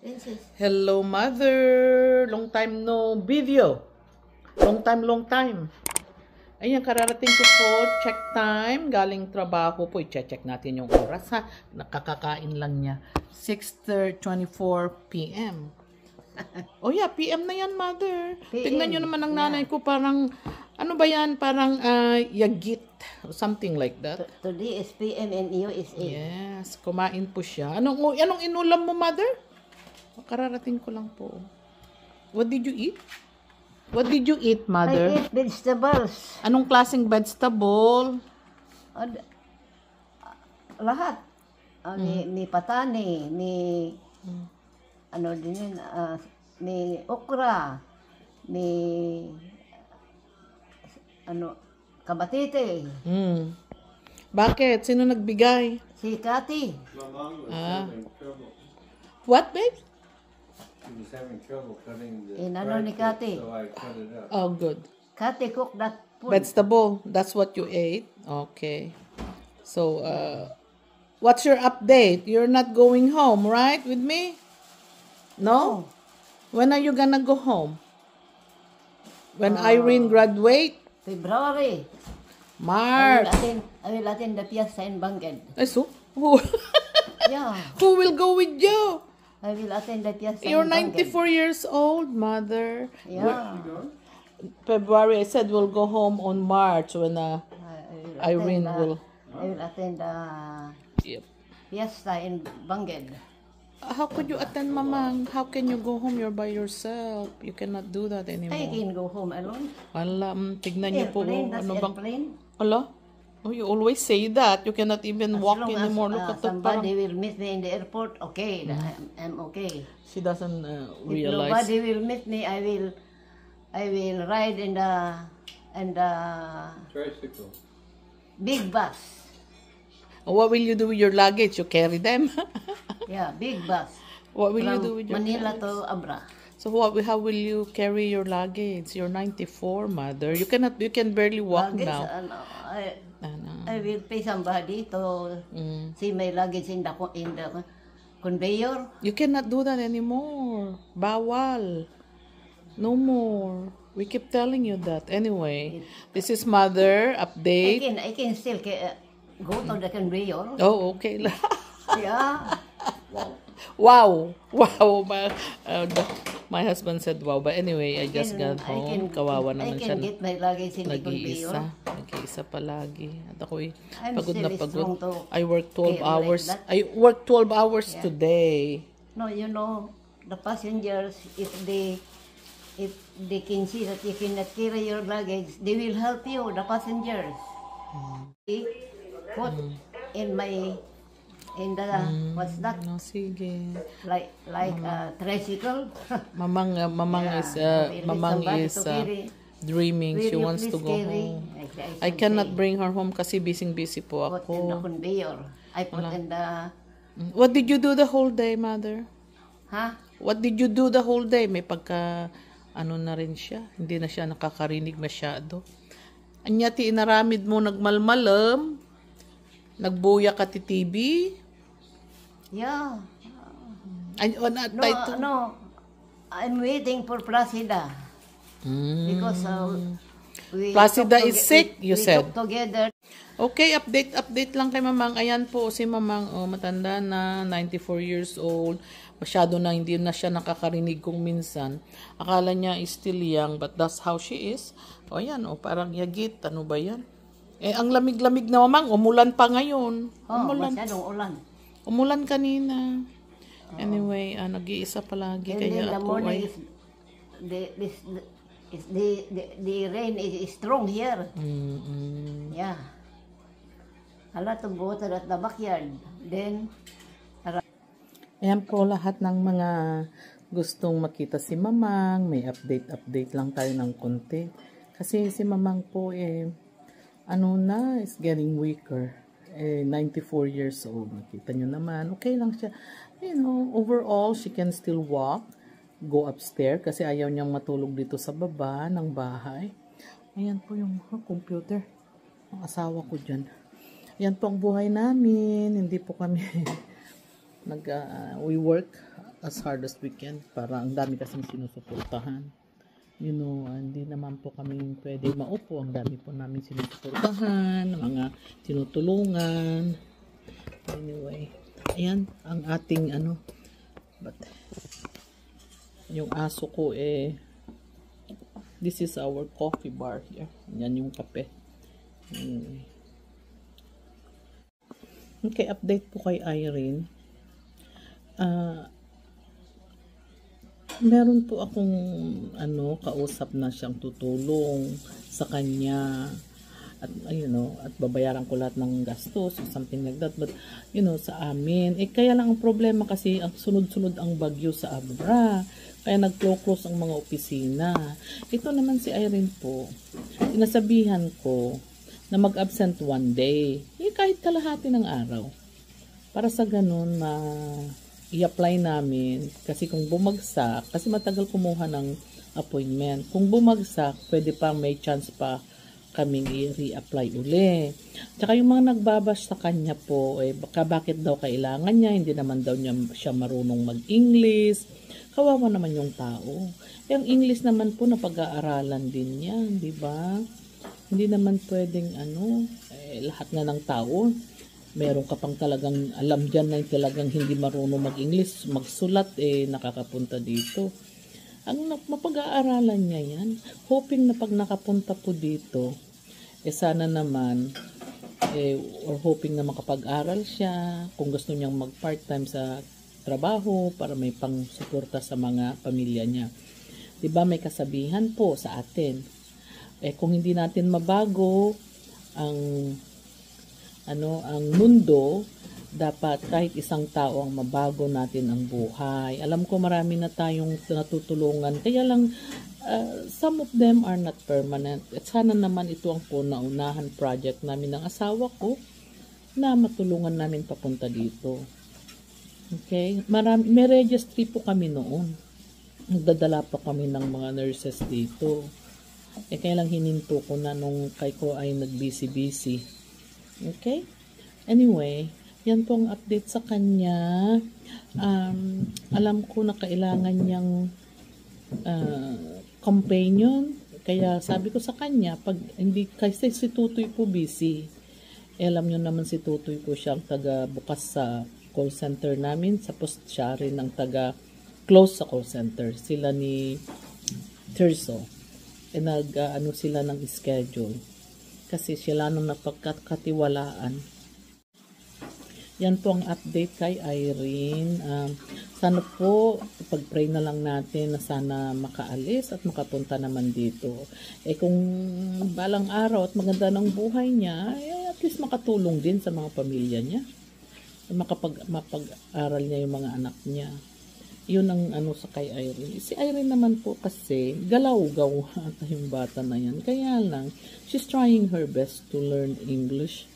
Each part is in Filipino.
Princess. Hello, mother. Long time no video. Long time. Ayan, kararating ko po. Check time. Galing trabaho po. I-check natin yung oras, ha. Nakakakain lang niya. 6:24 p.m. Oh yeah, PM na yan, mother. PM, Tingnan nyo naman ang nanay ko. Parang, ano ba yan? Parang yagit. Something like that. Today is PM and you is 8. Yes, kumain po siya. Anong inulam mo, mother? Kararating ko lang po. What did you eat? What did you eat, mother? I eat vegetables. Anong klaseng vegetable? Lahat. Ni patani, ni ano din yun, ni okra, ni ano, kabatite. Bakit? Sino nagbigay? Si Kati. What, babe? She was having trouble cutting the Inano ni Kati. so I cut it up. Oh, good. Kati cook that food. Vegetable. That's what you ate? Okay. So, what's your update? You're not going home, right? With me? No? When are you gonna go home? When Irene graduate? February. March. I will attend the fiesta in Bangkok. So, who, Yeah, who will go with you? I will attend the fiesta You're in Bangkok. 94 years old, mother. Yeah. February, I said we'll go home on March when Irene will. I will attend the Yep. fiesta in Bangkok. How could you attend, mamang? How can you go home? You're by yourself. You cannot do that I anymore. can go home alone. Wala, tignan niyo po. Airplane, that's Ano bang? airplane. Ala? Oh, you always say that. You cannot even walk As long anymore. as Look at that. somebody will meet me in the airport, okay, I'm okay. She doesn't If realize. nobody will meet me, I will ride in the Tricycle. big bus. What will you do with your luggage? You carry them? Yeah, big bus. What will you From do with your Manila luggage? to Abra. So how will you carry your luggage? You're 94, mother. You can barely walk Luggage, now. I will pay somebody to see my luggage in the conveyor. You cannot do that anymore. Bawal. No more. We keep telling you that. Anyway, this is mother update. I can still go to the conveyor. Oh, okay. Yeah. Wow. My husband said wow. But anyway, I just got home. Kawawa I naman siya. can get my luggage in the conveyor. Nag-iisa palagi. At ako'y I'm pagod na still pagod. strong to I work 12 carry hours. like that. I work 12 hours today. No, you know, the passengers, if they can see that you cannot carry your luggage, they will help you, the passengers. They put in the, what's that? No, sige. Like a tricycle. Mamang Yeah, is will mamang somebody is to carry. dreaming. Will She you wants to please go carry? home. should I cannot say, bring her home kasi busy po put in the ako. conveyor. I put in the, What did you do the whole day, mother? huh? What did you do the whole day? May pagka ano na rin siya. Hindi na siya nakakarinig masyado. Anyati inaramid mo nagmalmalam. Nagbuya ka ti TV. Yeah. No, I'm waiting for Placida. Because we Placida talk is sick, you we said. talk together. Okay, update lang kay Mamang. Ayan po si Mamang, matanda na, 94 years old. Masyado na hindi na siya nakakarinig kung minsan. Akala niya is still young, but that's how she is. O yan, parang yagit. Ano ba yan? Ang lamig-lamig na, Mamang. Umulan pa ngayon. Masyadong ulan. Umulan kanina. Anyway, nag-iisa palagi. And Kaya then the ako morning ay... the rain is strong here. Yeah. A lot of water at the backyard. Then, Ayan po lahat ng mga gustong makita si Mamang. May update lang tayo ng konti. Kasi si Mamang po is getting weaker. 94 years old. Nakita nyo naman. Okay lang siya. Overall, she can still walk. Go upstairs kasi ayaw niyang matulog dito sa baba ng bahay. Ayan po yung computer. Ang asawa ko dyan. Yan po ang buhay namin. Hindi po kami we work as hard as we can. Para ang dami kasing sinusuportahan. You know, hindi naman po kami pwede maupo. Ang dami po namin sinusuportahan, mga tinutulungan. Anyway, ayan ang ating but yung aso ko this is our coffee bar here. Yan yung kape. Anyway. Okay, update po kay Irene. Meron po akong kausap na siyang tutulong sa kanya. At at babayaran ko lahat ng gastos or something like that, but sa amin kaya lang ang problema kasi ang sunod-sunod ang bagyo sa Abra, kaya nag-close ang mga opisina. Ito naman si Irene po, sinasabihan ko na mag-absent one day, kahit kalahati ng araw, para sa ganun i-apply namin, kasi kung bumagsak, kasi matagal kumuha ng appointment, kung bumagsak pwede pa, may chance pa kaming i-reapply uli. Tsaka yung mga nagbabash sa kanya po, bakit daw kailangan niya, hindi naman daw siya marunong mag-English. Kawawa naman yung tao. Yung English naman po na pag-aaralan din yan, di ba? Hindi naman pwedeng lahat nga ng tao, meron ka pang talagang alam dyan na talagang hindi marunong mag-English, magsulat, nakakapunta dito. Ang mapag-aaralan niya yan, hoping na pag nakapunta po dito, sana naman, or hoping na makapag-aral siya, kung gusto niyang mag-part-time sa trabaho, para may pang-suporta sa mga pamilya niya. Diba may kasabihan po sa atin, kung hindi natin mabago ang mundo, dapat kahit isang tao ang mabago natin ang buhay. Alam ko marami na tayong natutulungan, kaya lang some of them are not permanent. At sana naman ito ang naunahan project namin ng asawa ko na matulungan namin papunta dito. Okay? May registry po kami noon. Nagdadala pa kami ng mga nurses dito. Kaya lang hininto ko na nung kay ko ay nag-busy-busy. Okay? Anyway, yan po ang update sa kanya. Alam ko na kailangan niyang companion. Kaya sabi ko sa kanya, pag hindi, kasi si Tutoy po busy. Alam niyo naman si Tutoy po siyang taga bukas sa call center namin. Tapos siya rin ang taga close sa call center. Sila ni Terzo. Sila ng schedule. Kasi sila nung napagkatiwalaan. Yan po ang update kay Irene. Sana po, pag-pray na lang natin na sana makaalis at makapunta naman dito. Kung balang araw at maganda ng buhay niya, at least makatulong din sa mga pamilya niya. Mapag-aral niya yung mga anak niya. Yun ang sa kay Irene. Si Irene naman po kasi, galaw-gaw yung bata na yan. Kaya lang, she's trying her best to learn English.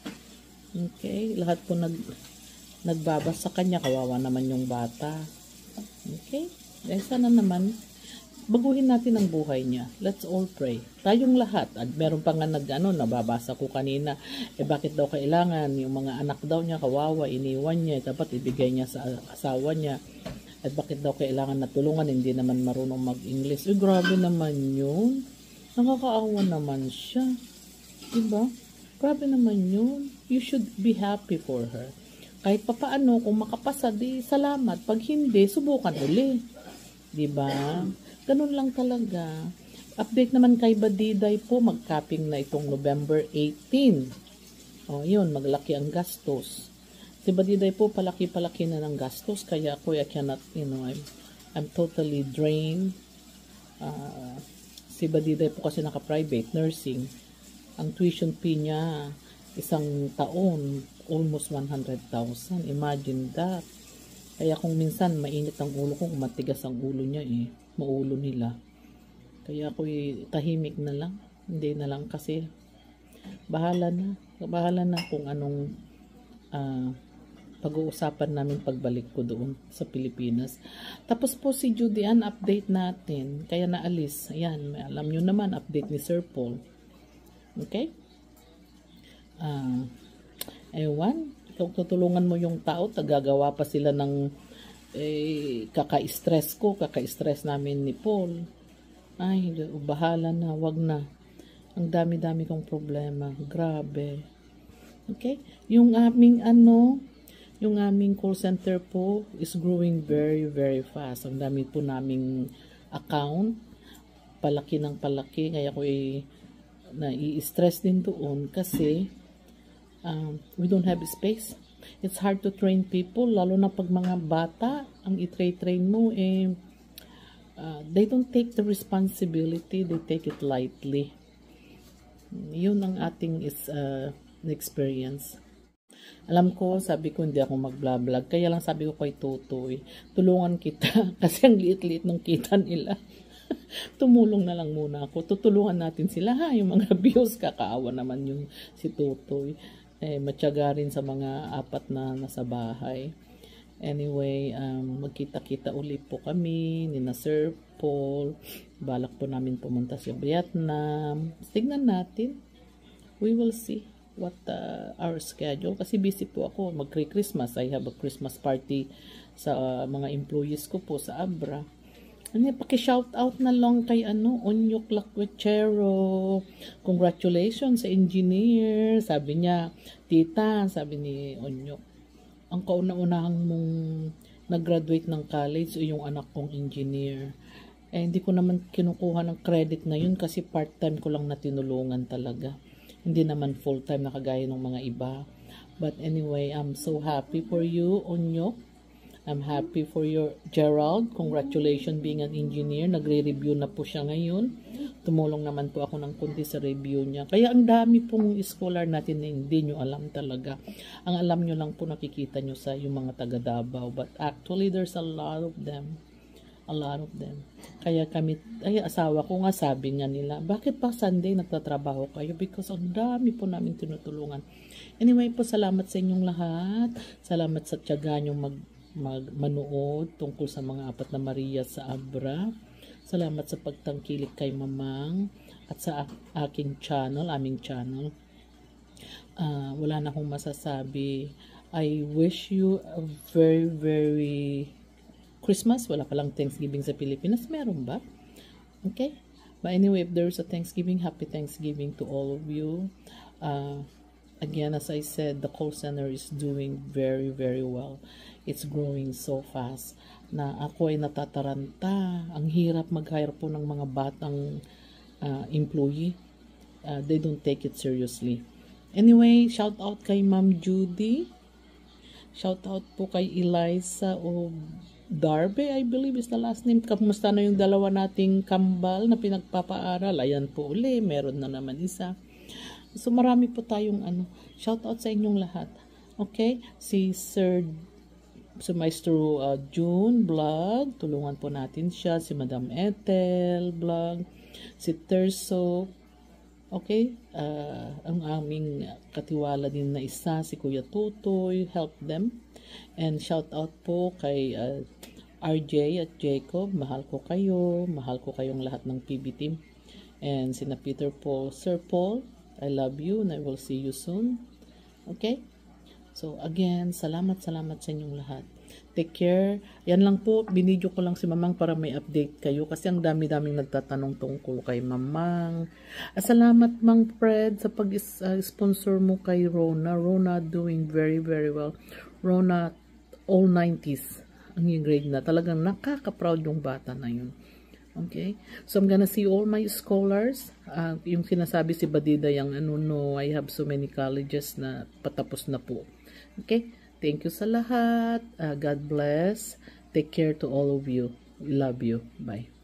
Okay? Lahat po nagbabas sa kanya, kawawa naman yung bata. Okay? Sana naman, baguhin natin ang buhay niya. Let's all pray. Tayong lahat. At meron pa nga nababasa ko kanina, bakit daw kailangan, yung mga anak daw niya, kawawa, iniwan niya, dapat ibigay niya sa asawa niya. At bakit daw kailangan natulungan, hindi naman marunong mag-English. Grabe naman yun. Nakakaawa naman siya. Diba? Grabe naman yun. You should be happy for her. Kahit papaano, kung makapasa, di salamat. Pag hindi, subukan uli. Diba? Ganun lang talaga. Update naman kay Badiday po, mag-capping na itong November 18. O, yun, maglaki ang gastos. Si Badiday po, palaki-palaki na ng gastos. Kaya ako, I cannot, I'm totally drained. Si Badiday po kasi naka-private nursing. Ang tuition fee niya, isang taon, almost 100,000. Imagine that. Kaya kung minsan mainit ang ulo ko, matigas ang ulo niya maulo nila. Kaya ako tahimik na lang. Hindi na lang kasi bahala na kung anong pag-uusapan namin pagbalik ko doon sa Pilipinas. Tapos po si Judy Ann, update natin. Kaya naalis. Ayan, alam nyo naman, update ni Sir Paul. Okay? Ewan, kung tutulungan mo yung tao, tagagawa pa sila ng kaka-stress namin ni Paul. Ay, bahala na, wag na. Ang dami-dami kong problema. Grabe. Okay? Yung aming call center po is growing very, very fast. Ang dami po naming account. Palaki ng palaki. Kaya ko nai-stress din doon kasi we don't have space. It's hard to train people, lalo na pag mga bata, ang i-train mo, they don't take the responsibility, they take it lightly. Yun ang ating experience. Alam ko, sabi ko hindi ako mag-vlog, kaya lang sabi ko kay Tutoy, tulungan kita, kasi ang liit-liit ng kita nila. Tumulong na lang muna ako, tutulungan natin sila ha, yung mga views, kakaawa naman yung si Tutoy. Matyaga rin sa mga apat na nasa bahay. Anyway, magkita-kita ulit po kami ni na Sir Paul. Balak po namin pumunta sa Vietnam. Tignan natin. We will see what our schedule. Kasi busy po ako. Magre-Christmas. I have a Christmas party sa mga employees ko po sa Abra. Paki-shoutout na lang kay Onyok Lakwechero. Congratulations sa engineer. Sabi niya, tita, sabi ni Onyok, ang kauna-unahang mong nag-graduate ng college o yung anak kong engineer. Hindi ko naman kinukuha ng credit na yun kasi part-time ko lang na tinulungan talaga. Hindi naman full-time na kagaya ng mga iba. But anyway, I'm so happy for you, Onyok. I'm happy for your Gerald. Congratulations being an engineer. Nagre-review na po siya ngayon. Tumulong naman po ako ng kunti sa review niya. Kaya ang dami pong scholar natin na hindi nyo alam talaga. Ang alam nyo lang po nakikita nyo sa yung mga taga Davao. But actually, there's a lot of them. A lot of them. Kaya asawa ko nga sabi nga nila, bakit pa Sunday nagtatrabaho kayo? Because ang dami po namin tinutulungan. Anyway po, salamat sa inyong lahat. Salamat sa tiyaga nyong manood tungkol sa mga apat na Maria sa Abra. Salamat sa pagtangkilik kay Mamang at sa aming channel. Wala na akong masasabi. I wish you a very, very Christmas. Wala palang Thanksgiving sa Pilipinas. Meron ba? Okay? But anyway, if there's a Thanksgiving, happy Thanksgiving to all of you. Again, as I said, the call center is doing very, very well. It's growing so fast na ako ay natataranta. Ang hirap mag-hire po ng mga batang employee. They don't take it seriously. Anyway, shout out kay Ma'am Judy. Shout out po kay Eliza o Darby, I believe is the last name. Kamusta na yung dalawa nating kambal na pinagpapaaral? Ayan po uli, meron na naman isa. So marami po tayong shout out sa inyong lahat. Okay? Si Maestro June vlog, tulungan po natin siya. Si Madam Ethel vlog, si Terso, okay, ang aming katiwala din na isa, si Kuya Tutoy, help them. And shout out po kay RJ at Jacob, mahal ko kayong lahat ng PB team. And sina Peter Paul, Sir Paul, I love you and I will see you soon. Okay? So again, salamat sa inyong lahat. Take care. Yan lang po, binidyo ko lang si Mamang para may update kayo kasi ang dami-daming nagtatanong tungkol kay Mamang. Salamat Mang Fred sa pag-sponsor mo kay Rona. Rona doing very, very well. Rona, all 90s ang yung grade na. Talagang nakaka-proud yung bata na yun. Okay? So I'm gonna see all my scholars. Yung sinasabi si Badida yung I have so many colleges na patapos na po. Okay? Thank you sa lahat. God bless. Take care to all of you. We love you. Bye.